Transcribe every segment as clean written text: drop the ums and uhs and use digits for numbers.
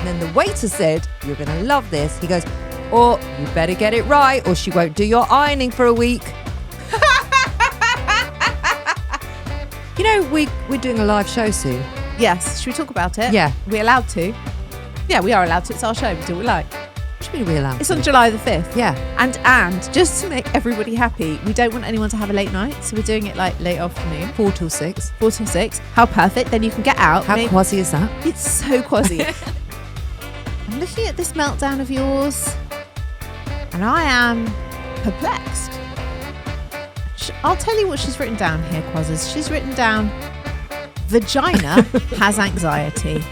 And then the waiter said, you're going to love this. He goes, or you better get it right or she won't do your ironing for a week. You know, we're doing a live show soon. Yes. Should we talk about it? Yeah. Are we allowed to? Yeah, we are allowed to. It's our show. We do what we like. What do you mean we're allowed It's to? on July the 5th. Yeah. And just to make everybody happy, we don't want anyone to have a late night. So we're doing it like late afternoon. 4 till 6. 4 till 6. How perfect. Then you can get out. How quasi is that? It's so quasi. I'm looking at this meltdown of yours and I am perplexed. I'll tell you what she's written down here, Quazzers. She's written down, Vagina has anxiety.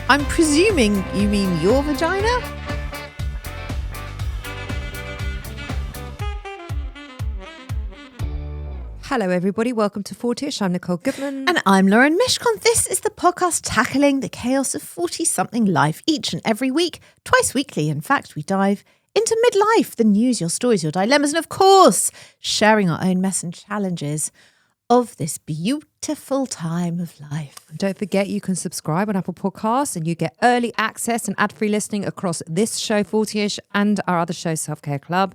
I'm presuming you mean your vagina? Hello, everybody. Welcome to 40ish. I'm Nicole Goodman. And I'm Lauren Mishcon. This is the podcast tackling the chaos of 40-something life each and every week, twice weekly. In fact, we dive into midlife, the news, your stories, your dilemmas, and of course, sharing our own mess and challenges of this beautiful time of life. And don't forget, you can subscribe on Apple Podcasts and you get early access and ad-free listening across this show, 40ish, and our other show, Self-Care Club.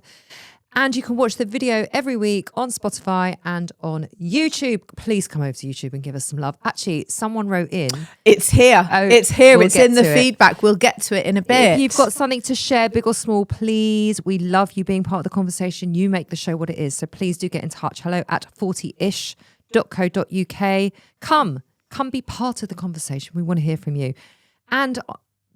And you can watch the video every week on Spotify and on YouTube. Please come over to YouTube and give us some love. Actually, someone wrote in. It's here. Oh, it's here. we'll It's in the get to it. feedback. We'll get to it in a bit. If you've got something to share, big or small, please. We love you being part of the conversation. You make the show what it is. So please do get in touch. hello@40ish.co.uk. Come be part of the conversation. We want to hear from you. And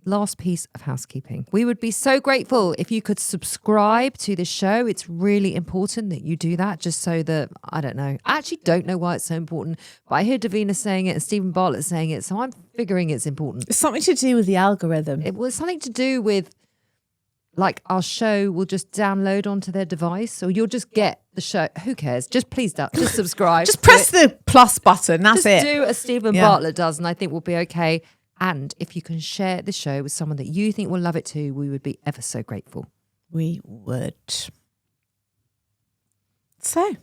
last piece of housekeeping. We would be so grateful if you could subscribe to this show. It's really important that you do that just so that, I actually don't know why it's so important, but I hear Davina saying it and Stephen Bartlett saying it, so I'm figuring it's important. It's something to do with the algorithm. It was something to do with, like, our show will just download onto their device, or you'll just get the show. Who cares? Just please just subscribe. Just press the plus button. That's just it. do as Stephen Bartlett does, and I think we'll be okay. And if you can share the show with someone that you think will love it too, we would be ever so grateful. We would. So,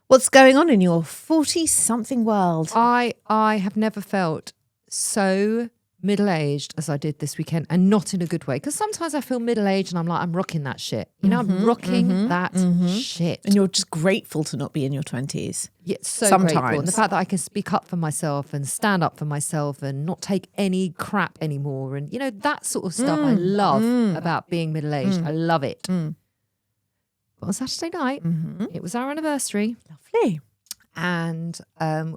what's going on in your 40-something world? I have never felt so middle-aged as I did this weekend, and not in a good way. Because sometimes I feel middle-aged and I'm like, I'm rocking that shit. You know, I'm rocking that shit. And you're just grateful to not be in your 20s. Yeah, so sometimes. grateful. And the fact that I can speak up for myself and stand up for myself and not take any crap anymore. And, you know, that sort of stuff I love about being middle-aged. I love it. But on Saturday night, it was our anniversary. Lovely. And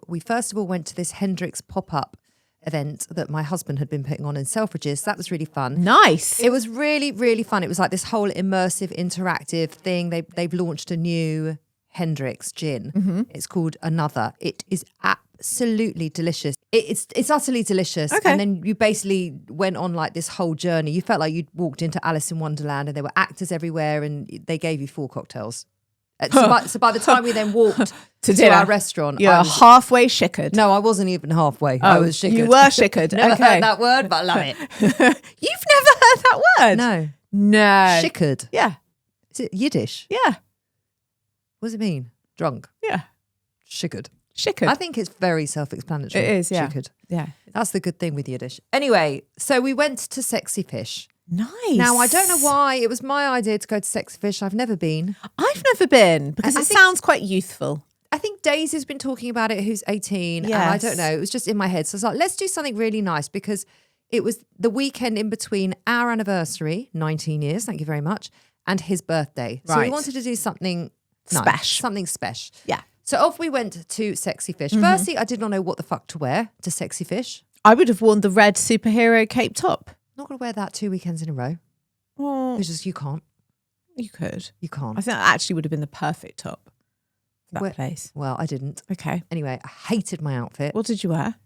we first of all went to this Hendrix pop-up event that my husband had been putting on in Selfridges. So that was really fun. Nice. It was really, really fun. It was like this whole immersive, interactive thing. They've launched a new Hendrix gin. It's called Another. It is absolutely delicious. It's utterly delicious. Okay. And then you basically went on like this whole journey. You felt like you'd walked into Alice in Wonderland, and there were actors everywhere, and they gave you 4 cocktails. So by the time we then walked to our restaurant, You're I was halfway shickered. No, I wasn't even halfway. I was shickered. You were shickered. Never Okay. heard that word, but I love it. You've never heard that word? No. No. Shickered. Yeah. Is it Yiddish? Yeah. What does it mean? Drunk. Yeah. Shickered. Shickered. I think it's very self-explanatory. It is, yeah. Shickered. Yeah. That's the good thing with Yiddish. Anyway, so we went to Sexy Fish. Nice. Now, I don't know why. It was my idea to go to Sexy Fish. I've never been. I've never been because I it think- sounds quite youthful. I think Daisy's been talking about it, who's 18. And I don't know. It was just in my head. So I was like, let's do something really nice, because it was the weekend in between our anniversary, 19 years, thank you very much, and his birthday. So we Right. wanted to do something nice, Spesh. something special. Yeah. So off we went to Sexy Fish. Firstly, I did not know what the fuck to wear to Sexy Fish. I would have worn the red superhero cape top. Not going to wear that 2 weekends in a row. Well, It's just, you can't. you could. You can't. I think that actually would have been the perfect top for that Where- place. Well, I didn't. Okay. Anyway, I hated my outfit. What did you wear?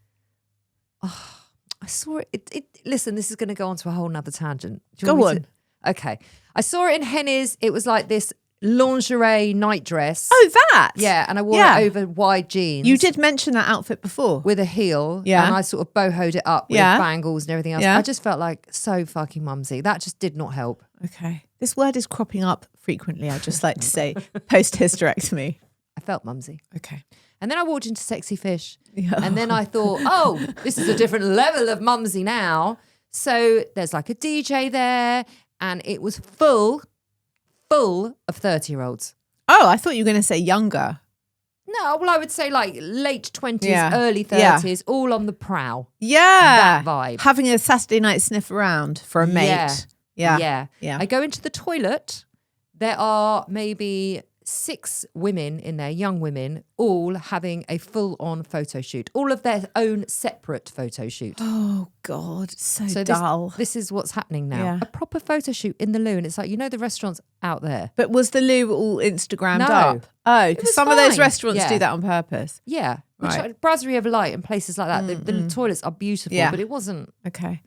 I saw it. Listen, this is going to go on to a whole nother tangent. Do you Go want me on. to- Okay. I saw it in Henny's. It was like this lingerie night dress. Oh, that. Yeah, and I wore Yeah. it over wide jeans. You did mention that outfit before. With a heel. Yeah. And I sort of bohoed it up with Yeah. bangles and everything else. Yeah. I just felt like so fucking mumsy. That just did not help. Okay. This word is cropping up frequently, I'd just like to say, post-hysterectomy. I felt mumsy. Okay. And then I walked into Sexy Fish. And then I thought, oh, this is a different level of mumsy now. So there's like a DJ there, and it was full of 30-year-olds. Oh, I thought you were going to say younger. No, well, I would say like late 20s, early 30s, all on the prowl. Yeah. That vibe. Having a Saturday night sniff around for a mate. Yeah. I go into the toilet. There are maybe 6 women in there, young women, all having a full-on photo shoot, all of their own separate photo shoot. Oh, God, so dull. This is what's happening now. Yeah. A proper photo shoot in the loo, and it's like, the restaurants out there. But was the loo all Instagrammed No. up? Oh, because some of those fine. restaurants Yeah. do that on purpose. Yeah. Right. Brasserie of Light and places like that, the toilets are beautiful, but it wasn't. Okay.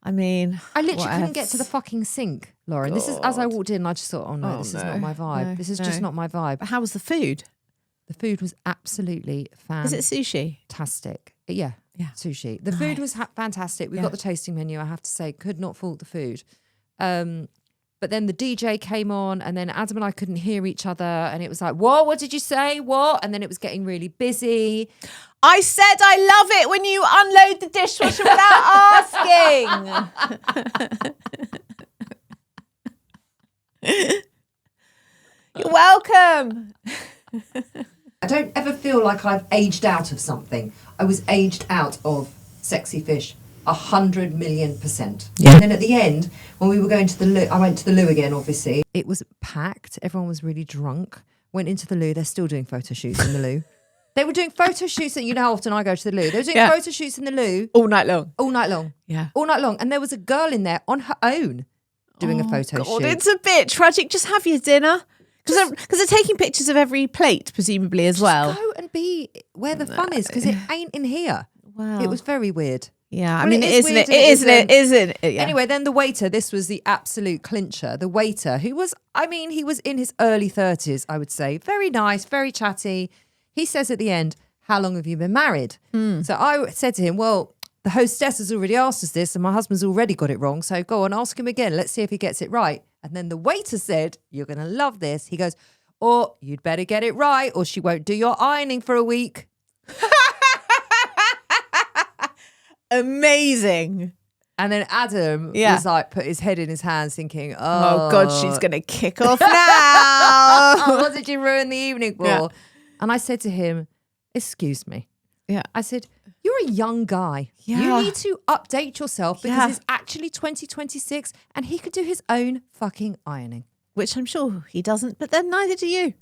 I mean, I literally couldn't get to the fucking sink, Lauren. This is, as I walked in, I just thought, this is not my vibe. No, this is just not my vibe. But how was the food? The food was absolutely Is it sushi? fantastic. Yeah, sushi. The food was fantastic. We got the tasting menu, I have to say. Could not fault the food. But then the DJ came on, and then Adam and I couldn't hear each other, and it was like, what did you say? What? And then it was getting really busy. I said I love it when you unload the dishwasher without asking. You're welcome. I don't ever feel like I've aged out of something. I was aged out of Sexy Fish 100,000,000%. Yeah. And then at the end, when we were going to the loo, I went to the loo again, obviously. It was packed. Everyone was really drunk. Went into the loo. They're still doing photo shoots in the loo. They were doing photo shoots, and you know how often I go to the loo. They were doing photo shoots in the loo. All night long. All night long. Yeah. All night long. And there was a girl in there on her own doing a photo shoot. It's a bit tragic. Just have your dinner. Because they're taking pictures of every plate, presumably, as well. Go and be where the fun is, because it ain't in here. Wow. It was very weird. Yeah, I Well, mean, it is isn't weird it? and it Isn't it? Yeah. Anyway, then the waiter, this was the absolute clincher. The waiter, who was, he was in his early 30s, I would say. Very nice, very chatty. He says at the end, how long have you been married? So I said to him, well, the hostess has already asked us this, and my husband's already got it wrong. So go on, ask him again. Let's see if he gets it right. And then the waiter said, you're going to love this. He goes, or you'd better get it right, or she won't do your ironing for a week. Amazing. And then Adam was like, put his head in his hands thinking, Oh, God, she's going to kick off now. what did you ruin the evening for? Yeah. And I said to him, excuse me. Yeah. I said, you're a young guy. Yeah. You need to update yourself because it's actually 2026 and he could do his own fucking ironing. Which I'm sure he doesn't, but then neither do you.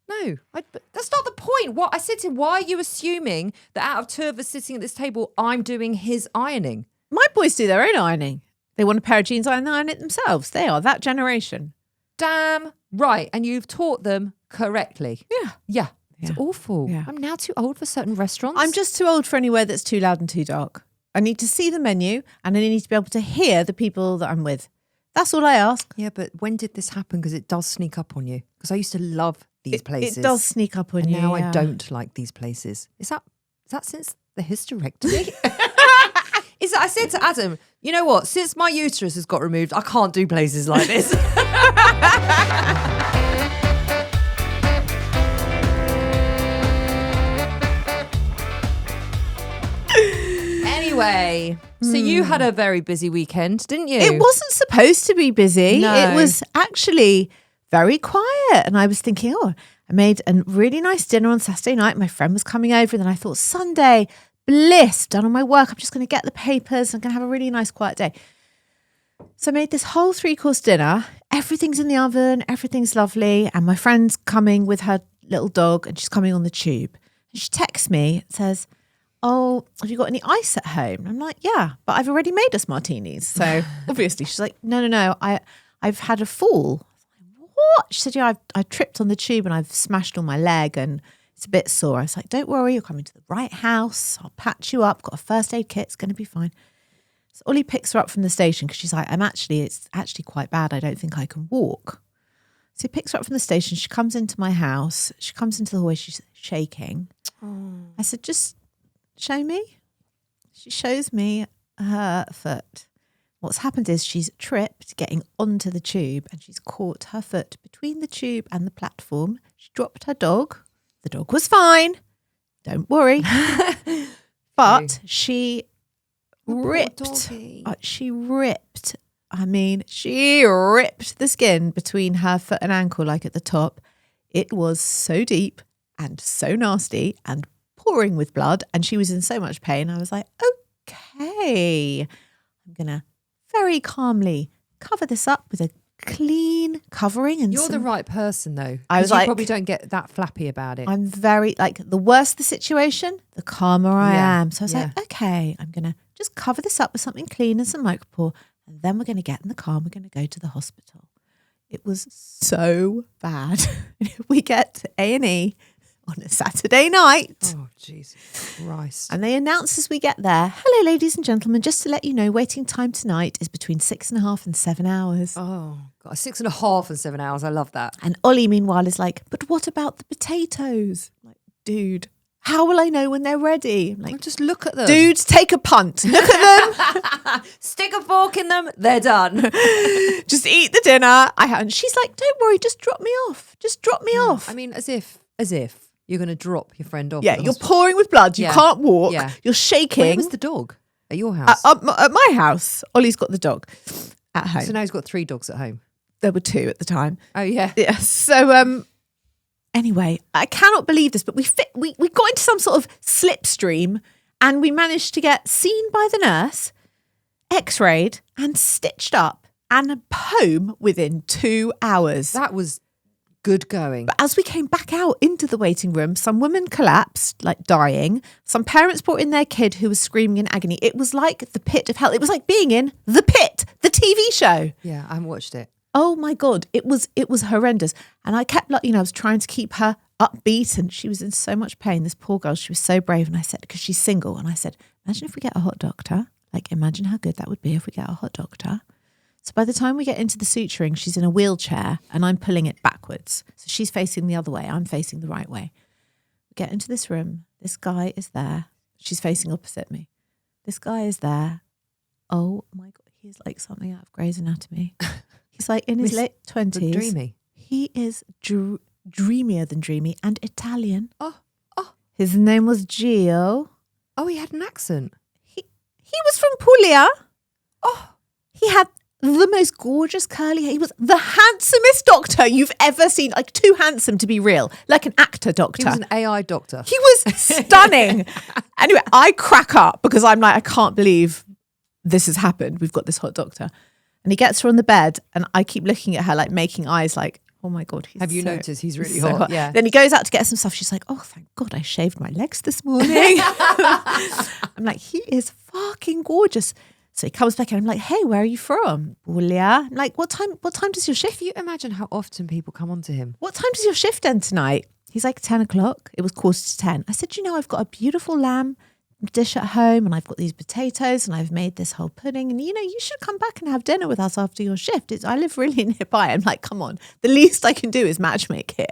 No, but that's not the point. What I said to him, why are you assuming that out of 2 of us sitting at this table, I'm doing his ironing? My boys do their own ironing. They want a pair of jeans, iron it themselves. They are that generation. Damn right. And you've taught them correctly. Yeah. It's awful. Yeah. I'm now too old for certain restaurants. I'm just too old for anywhere that's too loud and too dark. I need to see the menu and I need to be able to hear the people that I'm with. That's all I ask. Yeah, but when did this happen? Because it does sneak up on you. Because I used to love these places. It does sneak up on and you. now I don't like these places. Is that since the hysterectomy? I said to Adam, you know what? Since my uterus has got removed, I can't do places like this. Anyway, so you had a very busy weekend, didn't you? It wasn't supposed to be busy. No. It was actually very quiet. And I was thinking, I made a really nice dinner on Saturday night. My friend was coming over. And then I thought, Sunday, bliss, done all my work. I'm just going to get the papers. I'm going to have a really nice quiet day. So I made this whole 3-course dinner. Everything's in the oven. Everything's lovely. And my friend's coming with her little dog and she's coming on the tube. And she texts me and says, oh, have you got any ice at home? And I'm like, yeah, but I've already made us martinis. So obviously she's like, no, I've had a fall. What? She said, yeah, I tripped on the tube and I've smashed on my leg and it's a bit sore. I was like, don't worry, you're coming to the right house. I'll patch you up. Got a first aid kit. It's going to be fine. So Ollie picks her up from the station because she's like, it's actually quite bad. I don't think I can walk. So he picks her up from the station. She comes into my house. She comes into the hallway. She's shaking. I said, just show me. She shows me her foot. What's happened is she's tripped getting onto the tube and she's caught her foot between the tube and the platform. She dropped her dog. The dog was fine. Don't worry. But she poor ripped. doggy. She ripped. She ripped the skin between her foot and ankle, like at the top. It was so deep and so nasty and pouring with blood. And she was in so much pain. I was like, okay, I'm going to very calmly cover this up with a clean covering. And You're the right person, though. I was you like, probably don't get that flappy about it. I'm very, like, the worse the situation, the calmer I am. So I was like, okay, I'm going to just cover this up with something clean and some micropore. And then we're going to get in the car and we're going to go to the hospital. It was so bad. We get to A&E on a Saturday night. Oh, Jesus Christ. And they announce as we get there, hello, ladies and gentlemen, just to let you know, waiting time tonight is between 6.5 and 7 hours. Oh, God. 6.5 and 7 hours. I love that. And Ollie, meanwhile, is like, but what about the potatoes? I'm like, dude, how will I know when they're ready? I'm like, Just look at them. dude, take a punt. Look at them. Stick a fork in them. They're done. Just eat the dinner. And she's like, don't worry, just drop me off. Just drop me off. I mean, as if you're going to drop your friend off. Yeah, at the you're hospital. pouring with blood. You can't walk. Yeah. You're shaking. Where was the dog? At your house? At my house. Ollie's got the dog at home. So now he's got 3 dogs at home. There were 2 at the time. Oh, yeah. Yeah. So anyway, I cannot believe this, but we got into some sort of slipstream and we managed to get seen by the nurse, x-rayed and stitched up and home within 2 hours. That was good going. But as we came back out into the waiting room, some women collapsed, like dying. Some parents brought in their kid who was screaming in agony. It was like the pit of hell. It was like being in The Pit, the TV show. Yeah, I haven't watched it. Oh my God, it was horrendous. And I kept, I was trying to keep her upbeat and she was in so much pain. This poor girl, she was so brave. And I said, because she's single, and I said, imagine if we get a hot doctor. Like, imagine how good that would be if we get a hot doctor. So by the time we get into the suturing, she's in a wheelchair and I'm pulling it backwards. So she's facing the other way. I'm facing the right way. We get into this room. This guy is there. She's facing opposite me. This guy is there. Oh my God. He's like something out of Grey's Anatomy. He's like in his late 20s. Dreamy. He is dreamier than dreamy and Italian. Oh. His name was Gio. Oh, he had an accent. He was from Puglia. Oh, he had the most gorgeous curly hair. He was the handsomest doctor you've ever seen. Like, too handsome to be real. Like an actor doctor. He was an AI doctor. He was stunning. Anyway, I crack up because I'm like, I can't believe this has happened. We've got this hot doctor. And he gets her on the bed and I keep looking at her, like making eyes like, oh my God. Have you noticed he's really hot? Yeah. Then he goes out to get some stuff. She's like, oh, thank God I shaved my legs this morning. I'm like, he is fucking gorgeous. So he comes back and I'm like, hey, where are you from? Puglia. I'm like, what time does your shift? If you imagine how often people come on to him. What time does your shift end tonight? He's like, 10 o'clock. It was 9:45. I said, I've got a beautiful lamb dish at home and I've got these potatoes and I've made this whole pudding and you should come back and have dinner with us after your shift. I live really nearby. I'm like, come on, the least I can do is matchmake here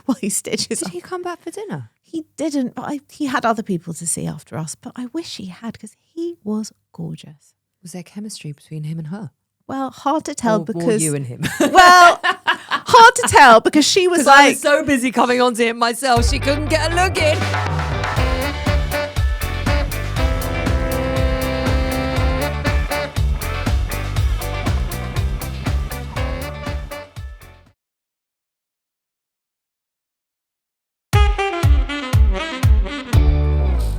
while he stitches Did up. he come back for dinner? He didn't, but he had other people to see after us, but I wish he had because he was gorgeous. Was there chemistry between him and her? Well, hard to tell or because you and him. Well, hard to tell because she was I like was so busy coming on to him myself, she couldn't get a look in.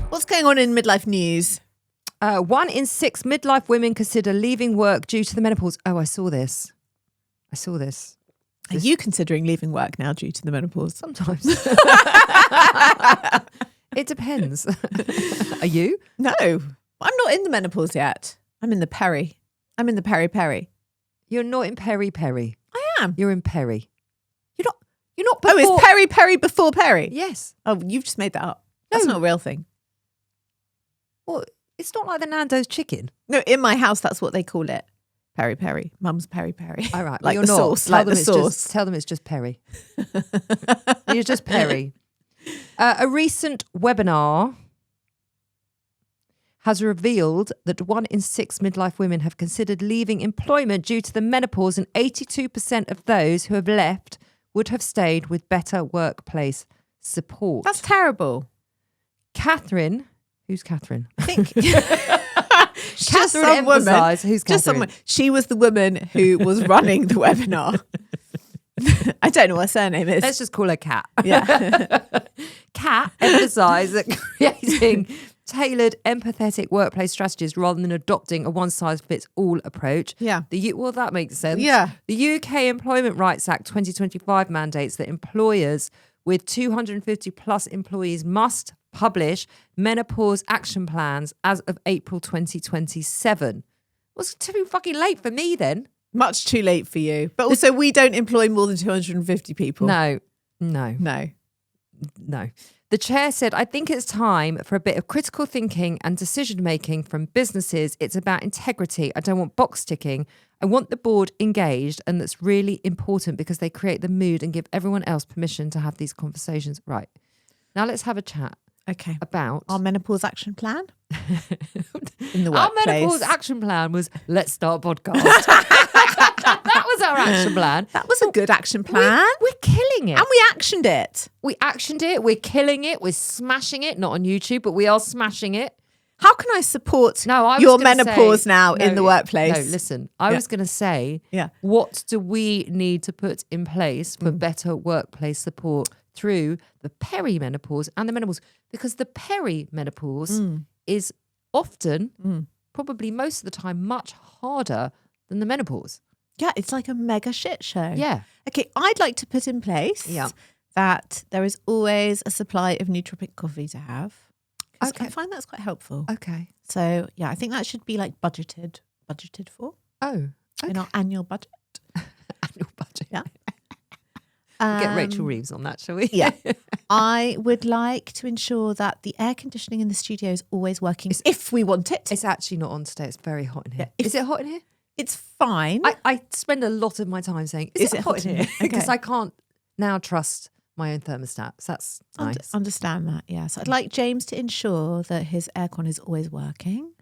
What's going on in midlife news? 1 in 6 midlife women consider leaving work due to the menopause. Oh, I saw this. Are you considering leaving work now due to the menopause? Sometimes. It depends. Are you? No, I'm not in the menopause yet. I'm in the peri. I'm in the peri-peri. You're not in peri-peri. I am. You're in peri. You're not before. Oh, is peri-peri before peri? Yes. Oh, you've just made that up. That's No. not a real thing. Well, it's not like the Nando's chicken. No, in my house, that's what they call it. Peri-peri. Mum's peri-peri. All right. Like you're the not. sauce. Tell Like them the it's sauce. Tell them it's just peri. You're just peri. A recent webinar has revealed that 1 in 6 midlife women have considered leaving employment due to the menopause, and 82% of those who have left would have stayed with better workplace support. That's terrible. Catherine. Who's Catherine? I think Catherine emphasise. Who's Catherine? Just someone. She was the woman who was running the webinar. I don't know what her surname is. Let's just call her Cat. Yeah. Cat emphasised that creating tailored, empathetic workplace strategies rather than adopting a one-size-fits-all approach. Yeah. Well, that makes sense. Yeah. The UK Employment Rights Act 2025 mandates that employers with 250 plus employees must publish menopause action plans as of April 2027. Was too fucking late for me then. Much too late for you. But also, we don't employ more than 250 people. No. The chair said, I think it's time for a bit of critical thinking and decision making from businesses. It's about integrity. I don't want box ticking. I want the board engaged, and that's really important because they create the mood and give everyone else permission to have these conversations. Right. Now let's have a chat. Okay. About our menopause action plan in the workplace. Our menopause action plan was let's start a podcast. That was our action plan. That was a good action plan. We're killing it. And we actioned it. We're killing it. We're smashing it. Not on YouTube, but we are smashing it. How can I support your menopause now in the workplace? No, listen. I was going to say, what do we need to put in place for better workplace support through the peri-menopause and the menopause? Because the peri-menopause is often, probably most of the time, much harder than the menopause. Yeah, it's like a mega shit show. Yeah. Okay, I'd like to put in place that there is always a supply of nootropic coffee to have. Okay. I find that's quite helpful. Okay. So, yeah, I think that should be like budgeted for. Oh, okay. In our annual budget. Annual budget. Yeah. Get Rachel Reeves on that, shall we? Yeah. I would like to ensure that the air conditioning in the studio is always working if we want it. It's actually not on today. It's very hot in here. Yeah, is it hot in here? It's fine. I spend a lot of my time saying, is it hot in here? Because I can't now trust my own thermostat. So that's nice. Understand that, yeah. So I'd like James to ensure that his aircon is always working.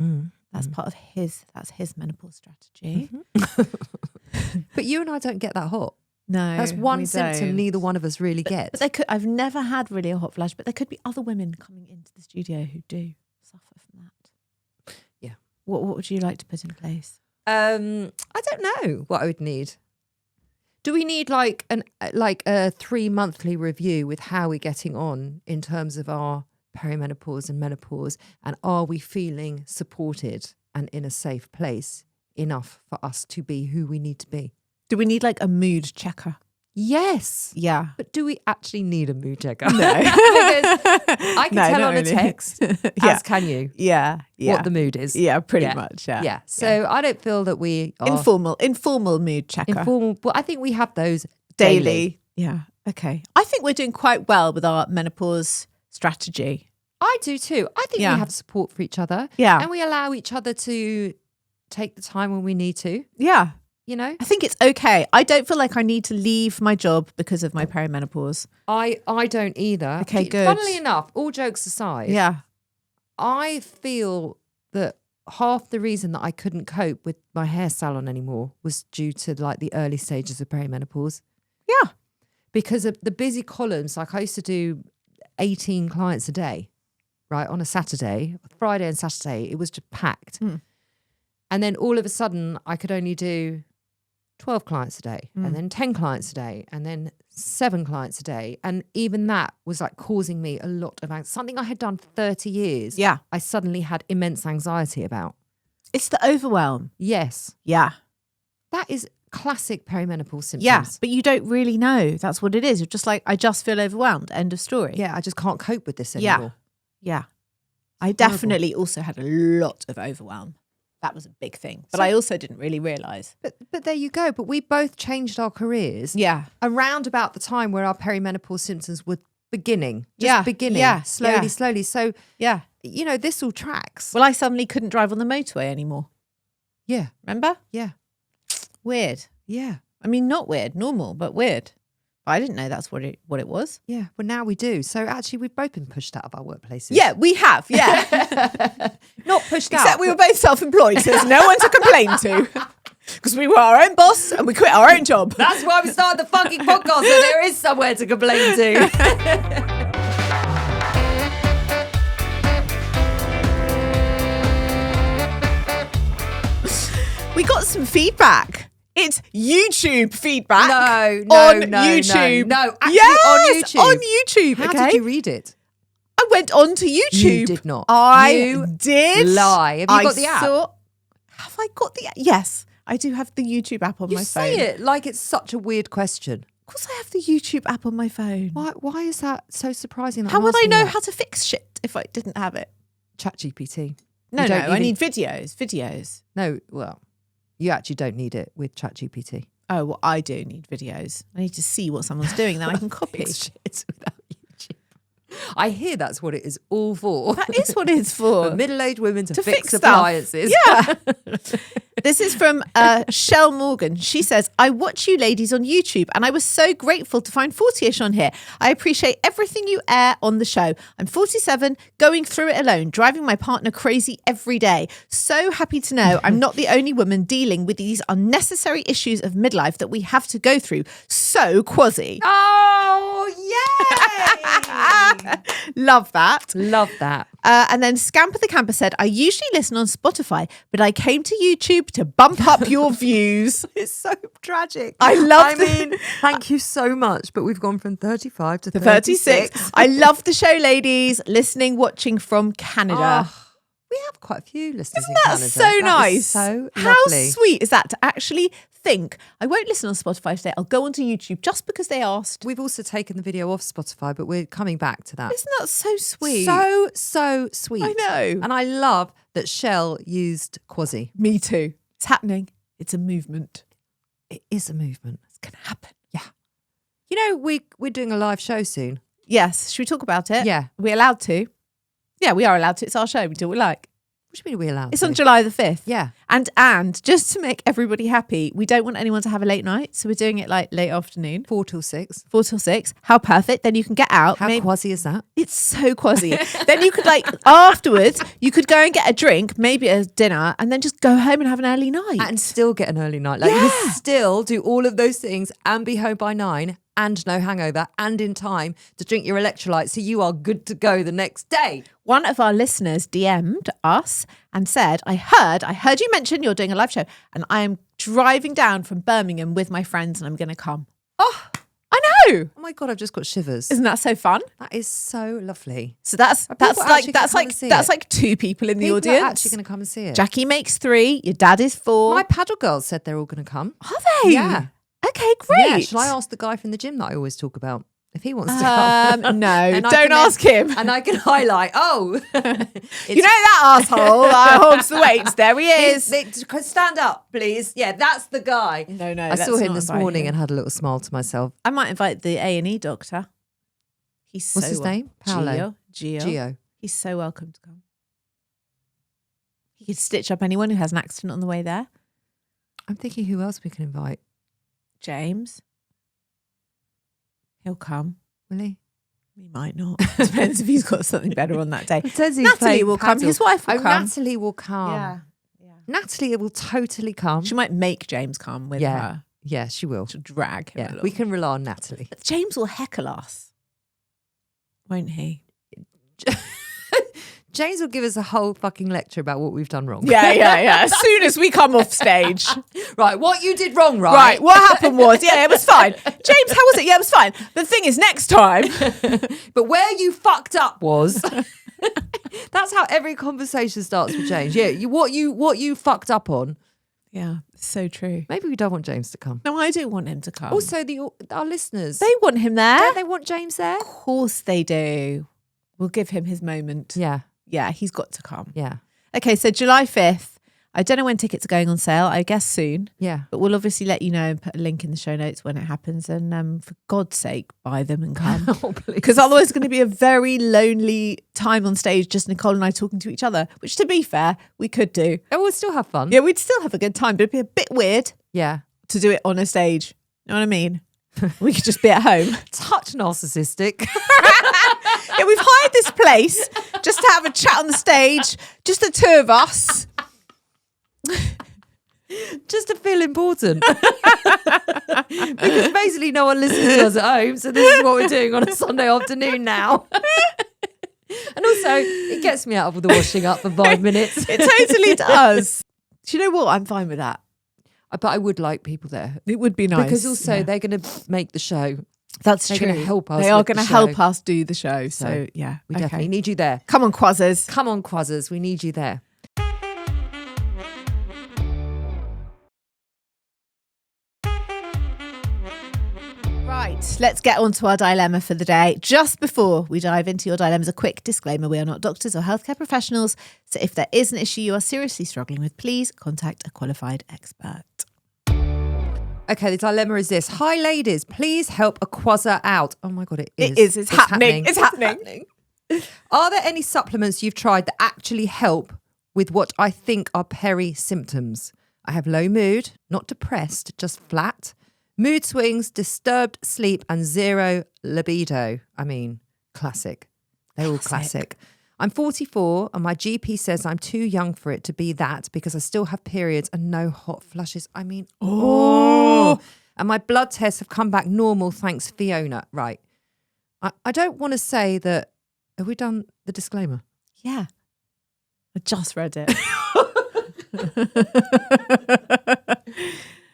That's part of his menopause strategy. But you and I don't get that hot. No, that's one symptom neither one of us really gets. But I've never had really a hot flash, but there could be other women coming into the studio who do suffer from that. Yeah. What would you like to put in place? I don't know what I would need. Do we need like a 3 monthly review with how we're getting on in terms of our perimenopause and menopause, and are we feeling supported and in a safe place enough for us to be who we need to be? Do we need like a mood checker? Yes. Yeah. But do we actually need a mood checker? No. Because I can tell on a text, as can you. Yeah. What the mood is. Yeah, pretty much. Yeah. Yeah. So I don't feel that we are informal mood checker. Well, I think we have those daily. Yeah. Okay. I think we're doing quite well with our menopause strategy. I do too. I think we have support for each other. Yeah. And we allow each other to take the time when we need to. Yeah. You know? I think it's okay. I don't feel like I need to leave my job because of my perimenopause. I don't either. Okay, good. Funnily enough, all jokes aside, I feel that half the reason that I couldn't cope with my hair salon anymore was due to like the early stages of perimenopause. Yeah. Because of the busy columns, like I used to do 18 clients a day, right? On a Saturday, Friday and Saturday, it was just packed. And then all of a sudden I could only do 12 clients a day and then 10 clients a day and then 7 clients a day. And even that was like causing me a lot of anxiety. Something I had done for 30 years. Yeah. I suddenly had immense anxiety about. It's the overwhelm. Yes. Yeah. That is classic perimenopause symptoms. Yeah, but you don't really know. That's what it is. You're just like, I just feel overwhelmed. End of story. Yeah, I just can't cope with this anymore. Yeah. I definitely also had a lot of overwhelm. That was a big thing. But I also didn't really realise. But there you go. But we both changed our careers. Yeah. Around about the time where our perimenopause symptoms were beginning. Beginning. Yeah. Slowly. So, you know, this all tracks. Well, I suddenly couldn't drive on the motorway anymore. Yeah. Remember? Yeah. Weird. Yeah. I mean, not weird, normal, but weird. I didn't know that's what it was. Yeah, well, now we do. So actually, we've both been pushed out of our workplaces. Yeah, we have. Yeah. Not pushed out. Except we were both self-employed, so there's no one to complain to. Because we were our own boss and we quit our own job. That's why we started the fucking podcast, so there is somewhere to complain to. some feedback. It's YouTube feedback. No, on no, YouTube. no. Actually, Yes, on YouTube. How How did you read it? I went on to YouTube. You did not. I did. Lie. Have you got the app? Have I got the app? Yes, I do have the YouTube app on You my say phone. it like it's such a weird question. Of course, I have the YouTube app on my phone. Why is that so surprising? That How I'm would I asking know that? how to fix shit if I didn't have it? ChatGPT. No, You no, don't I even- need videos. No, well, you actually don't need it with ChatGPT. Oh, well, I do need videos. I need to see what someone's doing, then I can copy. It's shit without YouTube. I hear that's what it is all for. That is what it's for. For middle-aged women to fix fix stuff. appliances. Yeah. This is from Shell Morgan. She says, I watch you ladies on YouTube and I was so grateful to find 40ish on here. I appreciate everything you air on the show. I'm 47, going through it alone, driving my partner crazy every day. So happy to know I'm not the only woman dealing with these unnecessary issues of midlife that we have to go through. So quasi. Oh, yay! Love that. Love that. And then Scamper the Camper said, I usually listen on Spotify, but I came to YouTube to bump up your views. It's so tragic. I mean, thank you so much. But we've gone from 35 to 36. I love the show, ladies. Listening, watching from Canada. Oh, we have quite a few listeners in That's Canada. so That nice. is so How lovely. sweet is that to actually think, I won't listen on Spotify today. I'll go onto YouTube just because they asked. We've also taken the video off Spotify, but we're coming back to that. Isn't that so sweet? So sweet. I know. And I love that Shell used Quasi. Me too. It's happening. It's a movement. It is a movement. It's going to happen. Yeah. You know, we're doing a live show soon. Yes. Should we talk about it? Yeah. Are we allowed to? Yeah, we are allowed to. It's our show. We do what we like. What do you mean we're allowed It's to? on July the 5th. Yeah. And just to make everybody happy, we don't want anyone to have a late night. So we're doing it like late afternoon. 4 till 6. 4 till 6. How perfect. Then you can get out. How Quasi is that? It's so quasi. Then you could afterwards, you could go and get a drink, maybe a dinner, and then just go home and have an early night. And still get an early night. Like you could still do all of those things and be home by 9 and no hangover and in time to drink your electrolytes so you are good to go the next day. One of our listeners DM'd us and said, I heard you mention you're doing a live show and I am driving down from Birmingham with my friends and I'm going to come. Oh, I know. oh my God, I've just got shivers. Isn't that so fun? That is so lovely. So that's people actually gonna come and see it? like 2 people in the People audience. are actually going to come and see it. Jackie makes 3. Your dad is 4. My paddle girls said they're all going to come. Are they? Yeah. Okay, great. Yeah. Shall I ask the guy from the gym that I always talk about if he wants to come? No, And I don't can ask him. And I can highlight, You know that asshole that holds the weights. There he is. Stand up, please. Yeah, that's the guy. No, I saw him this morning and had a little smile to myself. I might invite the A&E doctor. He's What's his name? Paolo. Gio. He's so welcome to come. He could stitch up anyone who has an accident on the way there. I'm thinking who else we can invite. James. He'll come. Will he? He might not. Depends if he's got something better on that day. Natalie Natalie will come. His wife will come. Natalie will come. Yeah. Natalie will totally come. She might make James come with her. Yeah, she will. To drag him along. We can rely on Natalie. But James will heckle us. Won't he? James will give us a whole fucking lecture about what we've done wrong. Yeah. As soon as we come off stage. Right, what you did wrong, right? Right, what happened was, it was fine. James, how was it? Yeah, it was fine. The thing is, next time. But where you fucked up was... That's how every conversation starts with James. Yeah, what you fucked up on. Yeah, so true. Maybe we don't want James to come. No, I do want him to come. Also, our listeners. They want him there. Don't they want James there? Of course they do. We'll give him his moment. Yeah. Yeah, he's got to come. Yeah. Okay, so July 5th. I don't know when tickets are going on sale. I guess soon. Yeah. But we'll obviously let you know and put a link in the show notes when it happens. And for God's sake, buy them and come. Oh, please. Because otherwise it's going to be a very lonely time on stage, just Nicole and I talking to each other, which to be fair, we could do. Oh, we'll still have fun. Yeah, we'd still have a good time, but it'd be a bit weird Yeah. to do it on a stage. You know what I mean? We could just be at home. Touch narcissistic. Yeah, we've hired this place just to have a chat on the stage, just the 2 of us. Just to feel important. Because basically no one listens to us at home, so this is what we're doing on a Sunday afternoon now. And also, it gets me out of the washing up for 5 minutes. It totally does. Do you know what? I'm fine with that. But I would like people there. It would be nice. Because also they're going to make the show. That's They're true. going to help us. They are going to help us do the show. So yeah, we definitely need you there. Come on, Quazzers. Come on, Quazzers. We need you there. Right, let's get on to our dilemma for the day. Just before we dive into your dilemmas, a quick disclaimer. We are not doctors or healthcare professionals. So if there is an issue you are seriously struggling with, please contact a qualified expert. Okay, the dilemma is this. Hi, ladies. Please help a quasser out. Oh my God, it is. It is. It's happening. It's happening. Are there any supplements you've tried that actually help with what I think are peri symptoms? I have low mood, not depressed, just flat. Mood swings, disturbed sleep, and zero libido. I mean, classic. They're all classic. I'm 44 and my GP says I'm too young for it to be that because I still have periods and no hot flushes. I mean, and my blood tests have come back normal, thanks Fiona. Right. I don't want to say that. Have we done the disclaimer? Yeah. I just read it.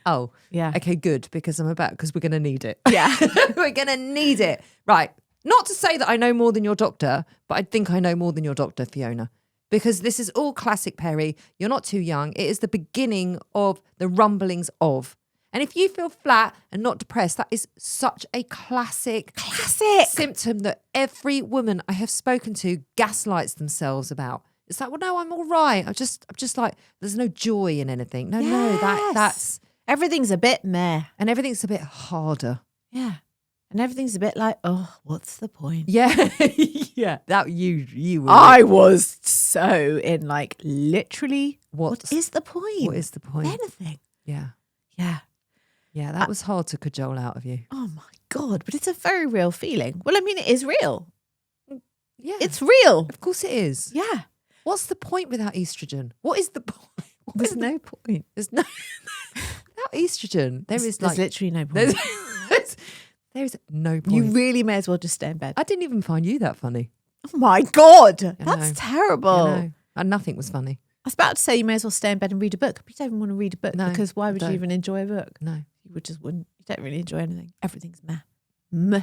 Oh, yeah. Okay, good, because we're going to need it. Yeah. We're going to need it. Right. Not to say that I know more than your doctor, but I think I know more than your doctor, Fiona, because this is all classic Peri. You're not too young. It is the beginning of the rumblings of. And if you feel flat and not depressed, that is such a classic symptom that every woman I have spoken to gaslights themselves about. It's like, well, no, I'm all right. I'm just like, there's no joy in anything. No, that's everything's a bit meh. And everything's a bit harder. Yeah. And everything's a bit like, oh, what's the point? Yeah. Yeah. That you were. I was so in like literally, what is the point? What is the point? Anything. Yeah. Yeah. Yeah, that was hard to cajole out of you. Oh my God. But it's a very real feeling. Well, I mean, it is real. Yeah. It's real. Of course it is. Yeah. What's the point without estrogen? What is the point? There's no point. There's no without estrogen. There's literally no point. There's no point. You really may as well just stay in bed. I didn't even find you that funny. Oh my God. That's terrible. And nothing was funny. I was about to say you may as well stay in bed and read a book. But you don't even want to read a book because why would you even enjoy a book? No. You wouldn't. You don't really enjoy anything. Everything's meh. Meh.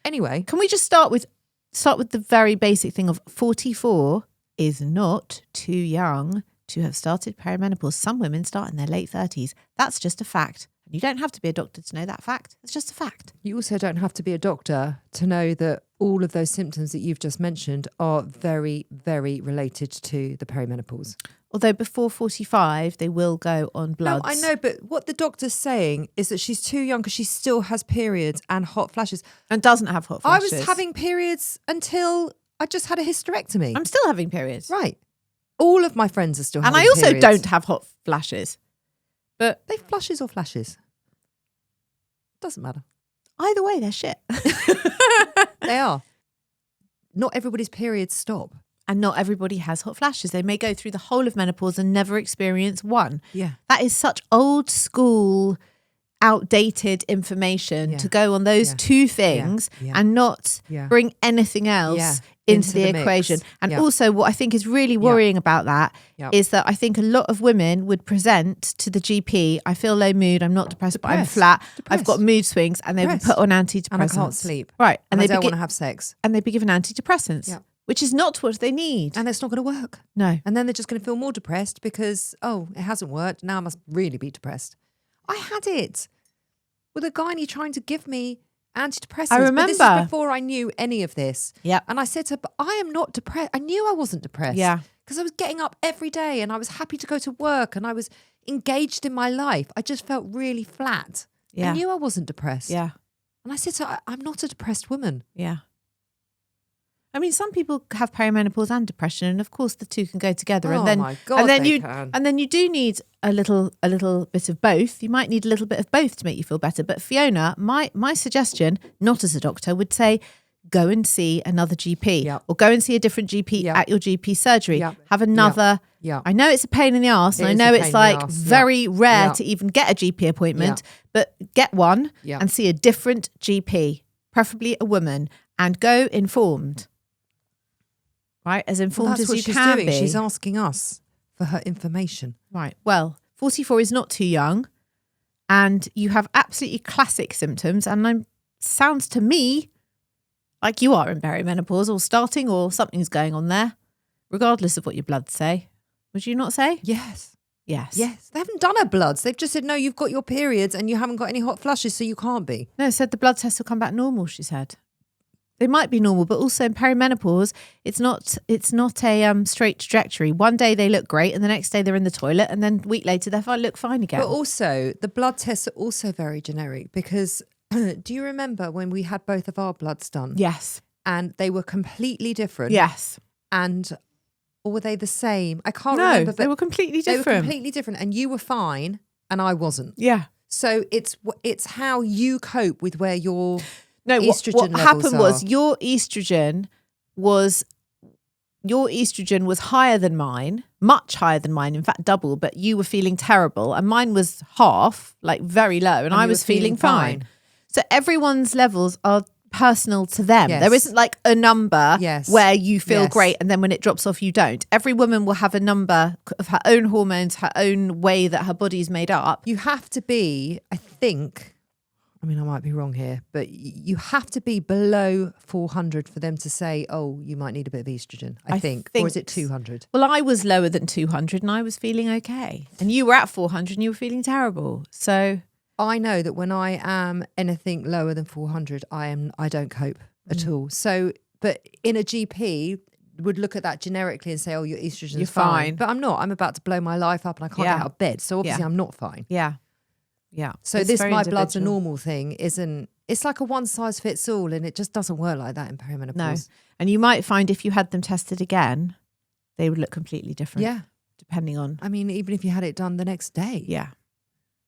Anyway. Can we just start with the very basic thing of 44 is not too young to have started perimenopause. Some women start in their late 30s. That's just a fact. You don't have to be a doctor to know that fact. It's just a fact. You also don't have to be a doctor to know that all of those symptoms that you've just mentioned are very, very related to the perimenopause. Although before 45, they will go on bloods. No, I know, but what the doctor's saying is that she's too young because she still has periods and hot flashes. And doesn't have hot flashes. I was having periods until I just had a hysterectomy. I'm still having periods. Right. All of my friends are still having periods. And I also periods. don't have hot flashes. But they flushes or flashes? Doesn't matter. Either way, they're shit. They are. Not everybody's periods stop. And not everybody has hot flashes. They may go through the whole of menopause and never experience one. Yeah. That is such old school, outdated information to go on those two things and not bring anything else into the equation. And also what I think is really worrying about that is that I think a lot of women would present to the GP, I feel low mood, I'm not depressed, but I'm flat, I've got mood swings, and they would put on antidepressants. And I can't sleep. Right. And I don't want to have sex. And they'd be given antidepressants. Yeah. Which is not what they need. And it's not going to work. No. And then they're just going to feel more depressed because, it hasn't worked. Now I must really be depressed. I had it with a gynae trying to give me antidepressants. I remember. But this is before I knew any of this. Yeah. And I said to her, but I am not depressed. I knew I wasn't depressed. Yeah. Because I was getting up every day and I was happy to go to work and I was engaged in my life. I just felt really flat. Yeah. I knew I wasn't depressed. Yeah. And I said to her, I'm not a depressed woman. Yeah. I mean, some people have perimenopause and depression, and of course the two can go together. Oh and then, my God, and then they can. And then you do need a little bit of both. You might need a little bit of both to make you feel better. But Fiona, my suggestion, not as a doctor, would say go and see another GP or go and see a different GP at your GP surgery. Have another. I know it's a pain in the arse, and I know it's like very rare to even get a GP appointment, but get one and see a different GP, preferably a woman, and go informed. Right, as informed as you can be. She's asking us for her information. Right. Well, 44 is not too young and you have absolutely classic symptoms, and sounds to me like you are in perimenopause or starting, or something's going on there, regardless of what your bloods say. Would you not say? Yes. Yes. Yes. They haven't done her bloods. They've just said, no, you've got your periods and you haven't got any hot flushes, so you can't be. No, said the blood tests will come back normal, she said. They might be normal, but also in perimenopause, it's not a straight trajectory. One day they look great and the next day they're in the toilet, and then a week later they look fine again. But also, the blood tests are also very generic because do you remember when we had both of our bloods done? Yes. And they were completely different. Yes. Or were they the same? I can't No, remember. But they were completely different. They were completely different, and you were fine, and I wasn't. Yeah. So it's how you cope with where your estrogen what levels happened are. was your estrogen was higher than mine, much higher than mine, in fact double, but you were feeling terrible, and mine was half, like very low, and I was feeling fine. So everyone's levels are personal to them. Yes. There isn't like a number where you feel great and then when it drops off you don't. Every woman will have a number of her own hormones, her own way that her body's made up. You have to be, I think, I mean, I might be wrong here, but you have to be below 400 for them to say, oh, you might need a bit of estrogen, I think. Or is it 200? Well, I was lower than 200 and I was feeling okay. And you were at 400 and you were feeling terrible. So I know that when I am anything lower than 400, I don't cope at all. So, but in a GP would look at that generically and say, oh, your estrogen is fine. But I'm not. I'm about to blow my life up and I can't get out of bed. So obviously I'm not fine. Yeah. Yeah. So it's this my blood's a normal thing it's like a one size fits all, and it just doesn't work like that in perimenopause. No. And you might find if you had them tested again, they would look completely different. Yeah. Depending on. I mean, even if you had it done the next day. Yeah.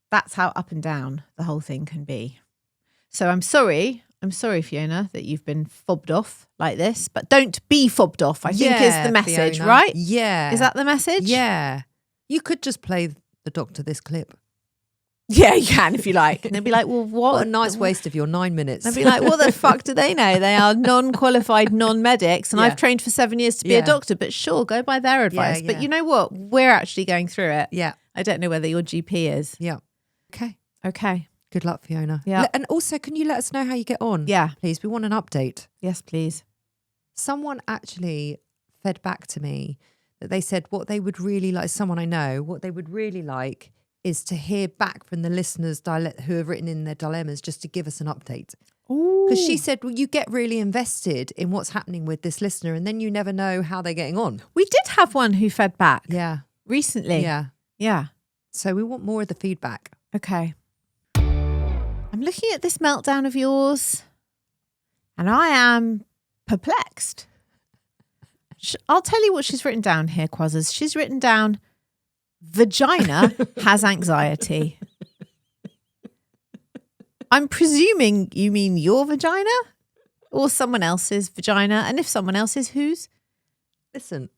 That's how up and down the whole thing can be. So I'm sorry, Fiona, that you've been fobbed off like this, but don't be fobbed off, I think is the message, Fiona. right? Yeah. Is that the message? Yeah. You could just play the doctor this clip. Yeah, you can if you like. And they'd be like, well, What a nice waste of your 9 minutes. They'd be like, what the fuck do they know? They are non-qualified non-medics, and I've trained for 7 years to be a doctor, but sure, go by their advice. But you know what? We're actually going through it. Yeah. I don't know whether your GP is. Yeah. Okay. Good luck, Fiona. Yeah. And also, can you let us know how you get on? Yeah. Please, we want an update. Yes, please. Someone actually fed back to me that they said what they would really like, someone I know, what they would really like is to hear back from the listeners who have written in their dilemmas just to give us an update. Because she said, well, you get really invested in what's happening with this listener and then you never know how they're getting on. We did have one who fed back. Yeah. Recently. Yeah. Yeah. So we want more of the feedback. Okay. I'm looking at this meltdown of yours and I am perplexed. I'll tell you what she's written down here, Quazzers. She's written down, Vagina has anxiety. I'm presuming you mean your vagina or someone else's vagina. And if someone else's, whose? Listen,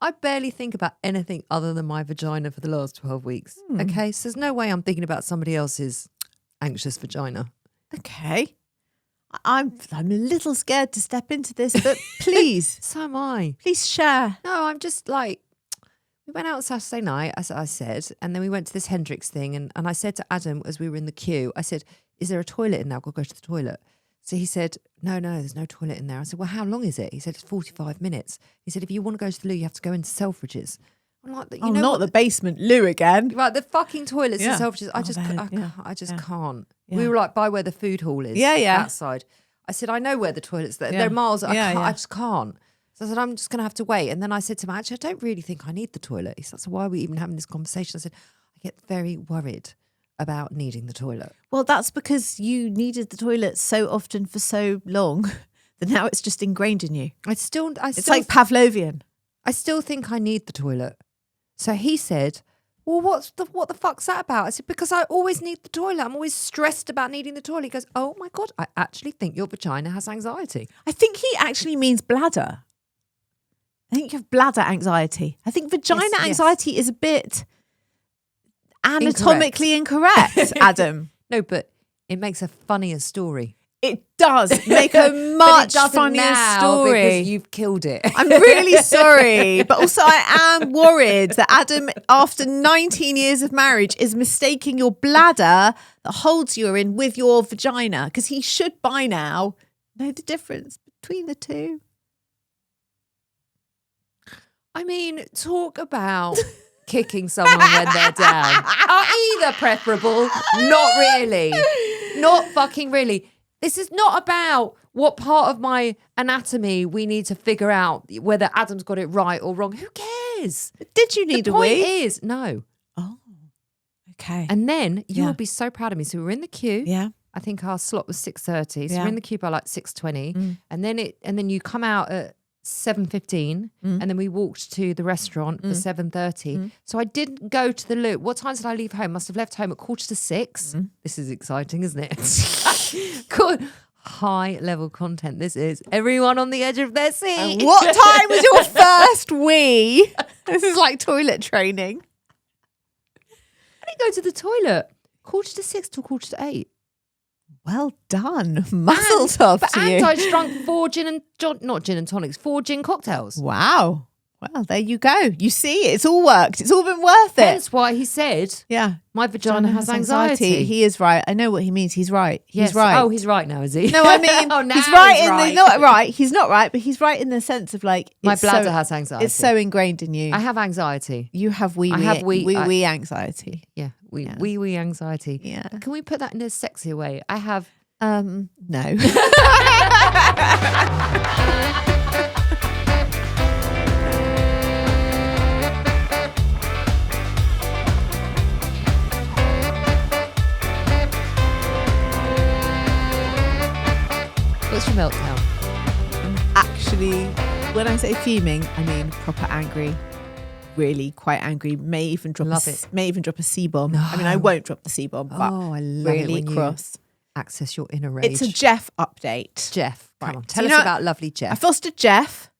I barely think about anything other than my vagina for the last 12 weeks. Okay, so there's no way I'm thinking about somebody else's anxious vagina. Okay. I'm a little scared to step into this, but please. So am I. Please share. No, I'm just like, we went out Saturday night, as I said, and then we went to this Hendrix thing. And I said to Adam, as we were in the queue, I said, is there a toilet in there? I've got to go to the toilet. So he said, no, there's no toilet in there. I said, well, how long is it? He said, it's 45 minutes. He said, if you want to go to the loo, you have to go into Selfridges. I'm like, you know not what? the basement loo again. Right, the fucking toilets Yeah. in Selfridges. I just can't. Yeah. We were like by where the food hall is. Yeah. That side. I said, I know where the toilets are. They're miles. I just can't. So I said, I'm just going to have to wait. And then I said to him, actually, I don't really think I need the toilet. He said, so why are we even having this conversation? I said, I get very worried about needing the toilet. Well, that's because you needed the toilet so often for so long that now it's just ingrained in you. It's like Pavlovian. I still think I need the toilet. So he said, well, what the fuck's that about? I said, because I always need the toilet. I'm always stressed about needing the toilet. He goes, oh my God, I actually think your vagina has anxiety. I think he actually means bladder. I think you have bladder anxiety. I think vagina anxiety is a bit anatomically incorrect, Adam. No, but it makes a funnier story. It does make a much funnier now story. because you've killed it. I'm really sorry, but also I am worried that Adam, after 19 years of marriage, is mistaking your bladder that holds urine with your vagina, because he should by now know the difference between the two. I mean, talk about kicking someone when they're down. Are either preferable? Not really. Not fucking really. This is not about what part of my anatomy we need to figure out whether Adam's got it right or wrong. Who cares? Did you need the a point wee? is, no. Oh, okay. And then you Yeah. will be so proud of me. So we were in the queue. Yeah. I think our slot was 6:30. So Yeah. we're in the queue by like 6:20. And then you come out at 7:15 and then we walked to the restaurant for 7:30. So I didn't go to the loo. What time did I leave home? Must have left home at 5:45. This is exciting, isn't it? Good. High level content this is. Everyone on the edge of their seat. What time was your first wee? This is like toilet training. I didn't go to the toilet. 5:45 till 7:45. Well done. Muzzle top to you. And I drunk 4 not gin and tonics, 4 gin cocktails. Wow. Well, there you go. You see, it's all worked. It's all been worth it. That's why he said, Yeah. my vagina has anxiety. He is right. I know what he means. He's right. He's right. Oh, he's right now, is he? No, I mean, oh, now he's right in right. the not right. He's not right, but he's right in the sense of like My it's bladder has anxiety. It's so ingrained in you. I have anxiety. You have I have wee anxiety. Yeah, wee anxiety. Yeah. Can we put that in a sexier way? I have. No. What's your meltdown? Actually, when I say fuming, I mean proper angry. Really quite angry. May even drop a C-bomb. I mean, I won't drop the C-bomb, but I love really it when cross. You access your inner rage. It's a Jeff update. Jeff. Come Right. on, tell You us know, about lovely Jeff. I fostered Jeff.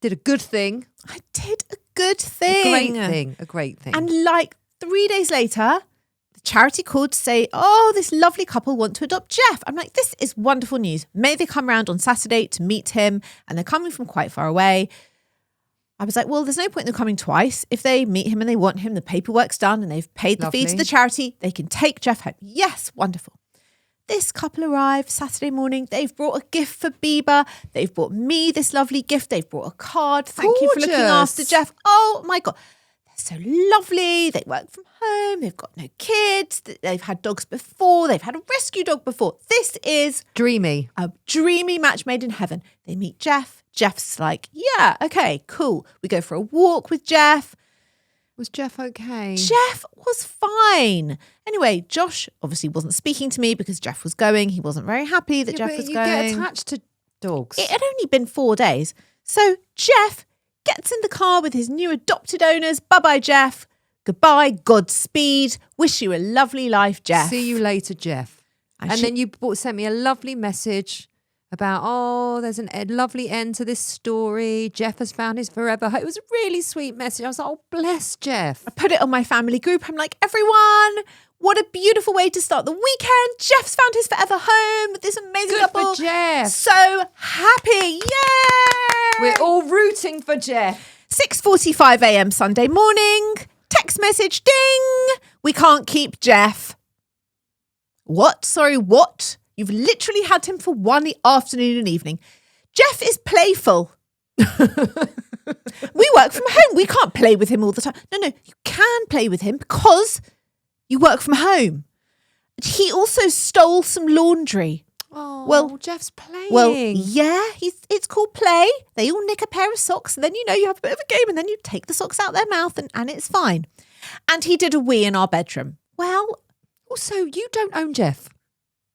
Did a good thing. I did a good thing. A great thing. And like 3 days later, the charity called to say, oh, this lovely couple want to adopt Jeff. I'm like, this is wonderful news. May they come round on Saturday to meet him? And they're coming from quite far away. I was like, well, there's no point in them coming twice. If they meet him and they want him, the paperwork's done and they've paid the fee to Lovely. the charity, they can take Jeff home. Yes, wonderful. This couple arrived Saturday morning. They've brought a gift for Bieber. They've brought me this lovely gift. They've brought a card. Thank you for looking Gorgeous. after Jeff. Oh my God. They're so lovely. They work from home. They've got no kids. They've had dogs before. They've had a rescue dog before. This is Dreamy. a dreamy match made in heaven. They meet Jeff. Jeff's like, yeah, okay, cool. We go for a walk with Jeff. Was Jeff okay? Jeff was fine. Anyway, Josh obviously wasn't speaking to me because Jeff was going. He wasn't very happy that Jeff was you going. get attached to dogs. It had only been 4 days. So Jeff gets in the car with his new adopted owners. Bye-bye, Jeff. Goodbye. Godspeed. Wish you a lovely life, Jeff. See you later, Jeff. And then you sent me a lovely message about, there's a lovely end to this story. Jeff has found his forever home. It was a really sweet message. I was like, oh, bless Jeff. I put it on my family group. I'm like, everyone, what a beautiful way to start the weekend. Jeff's found his forever home with this amazing Good couple. for Jeff. So happy. Yay! We're all rooting for Jeff. 6:45 a.m. Sunday morning. Text message, ding. We can't keep Jeff. What? Sorry, what? You've literally had him for one afternoon and evening. Jeff is playful. We work from home. We can't play with him all the time. No, you can play with him because you work from home. He also stole some laundry. Oh, Well, Jeff's playing. Well, yeah, it's called play. They all nick a pair of socks and then, you have a bit of a game and then you take the socks out their mouth and it's fine. And he did a wee in our bedroom. Well, also, you don't own Jeff.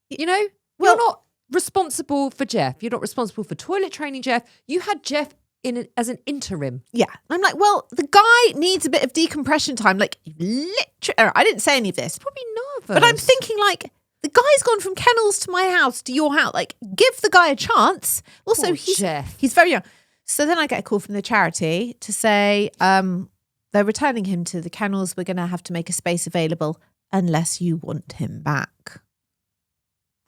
You know, Well- you're not responsible for Jeff. You're not responsible for toilet training Jeff. You had Jeff as an interim. yeah. I'm like, well, the guy needs a bit of decompression time. Like, literally, I didn't say any of this, Probably nervous. but I'm thinking like, the guy's gone from kennels to my house to your house. Like, give the guy a chance. Also, Poor he's Jeff. very young. So then I get a call from the charity to say they're returning him to the kennels. We're going to have to make a space available unless you want him back.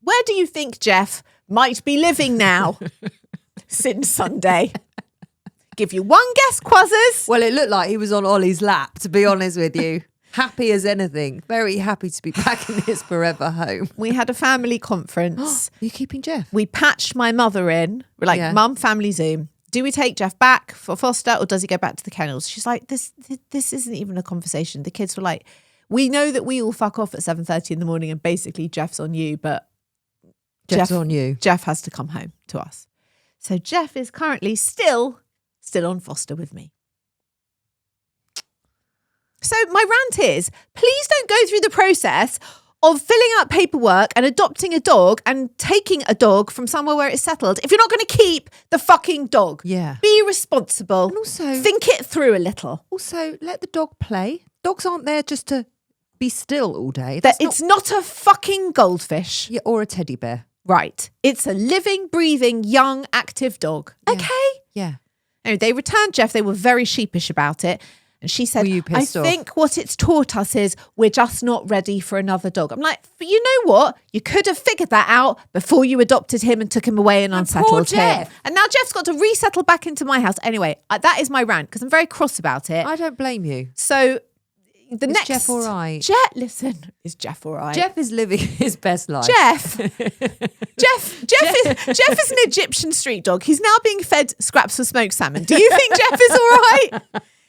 Where do you think Jeff might be living now since Sunday? Give you one guess, Quazzers. Well, it looked like he was on Ollie's lap, to be honest with you. Happy as anything. Very happy to be back in his forever home. We had a family conference. Are you keeping Jeff? We patched my mother in. We're like, Mum, family Zoom. Do we take Jeff back for foster or does he go back to the kennels? She's like, this isn't even a conversation. The kids were like, we know that we all fuck off at 7:30 in the morning and basically Jeff's on you, but Jeff's on you. Jeff has to come home to us. So Jeff is currently still on foster with me. So my rant is, please don't go through the process of filling out paperwork and adopting a dog and taking a dog from somewhere where it's settled if you're not going to keep the fucking dog. Yeah. Be responsible. And also, think it through a little. Also, let the dog play. Dogs aren't there just to be still all day. It's not a fucking goldfish. Yeah, or a teddy bear. Right. It's a living, breathing, young, active dog. Yeah. Okay? Yeah. Anyway, they returned Jeff. They were very sheepish about it. And she said, Were you I pissed off? think what it's taught us is we're just not ready for another dog. I'm like, but you know what? You could have figured that out before you adopted him and took him away and unsettled him. Jeff. And now Jeff's got to resettle back into my house. Anyway, that is my rant because I'm very cross about it. I don't blame you. So Is next... Jeff all right? Listen, is Jeff all right? Jeff is living his best life. Jeff is an Egyptian street dog. He's now being fed scraps of smoked salmon. Do you think Jeff is all right?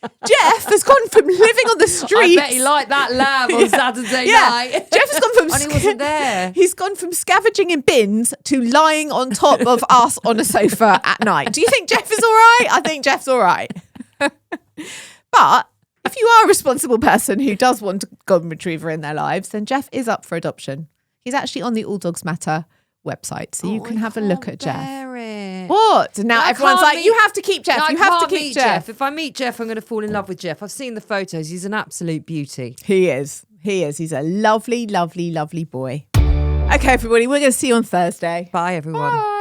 Jeff has gone from living on the streets. I bet he liked that lamb on Saturday night. Jeff has gone from and he wasn't there. He's gone from scavenging in bins to lying on top of us on a sofa at night. Do you think Jeff is all right? I think Jeff's all right. But if you are a responsible person who does want a golden retriever in their lives, then Jeff is up for adoption. He's actually on the All Dogs Matter website, so you can have a look at Jeff. What? Now everyone's like, you have to keep Jeff. No, you have to keep Jeff. If I meet Jeff, I'm going to fall in love with Jeff. I've seen the photos. He's an absolute beauty. He is. He's a lovely, lovely, lovely boy. Okay, everybody, we're going to see you on Thursday. Bye, everyone. Bye.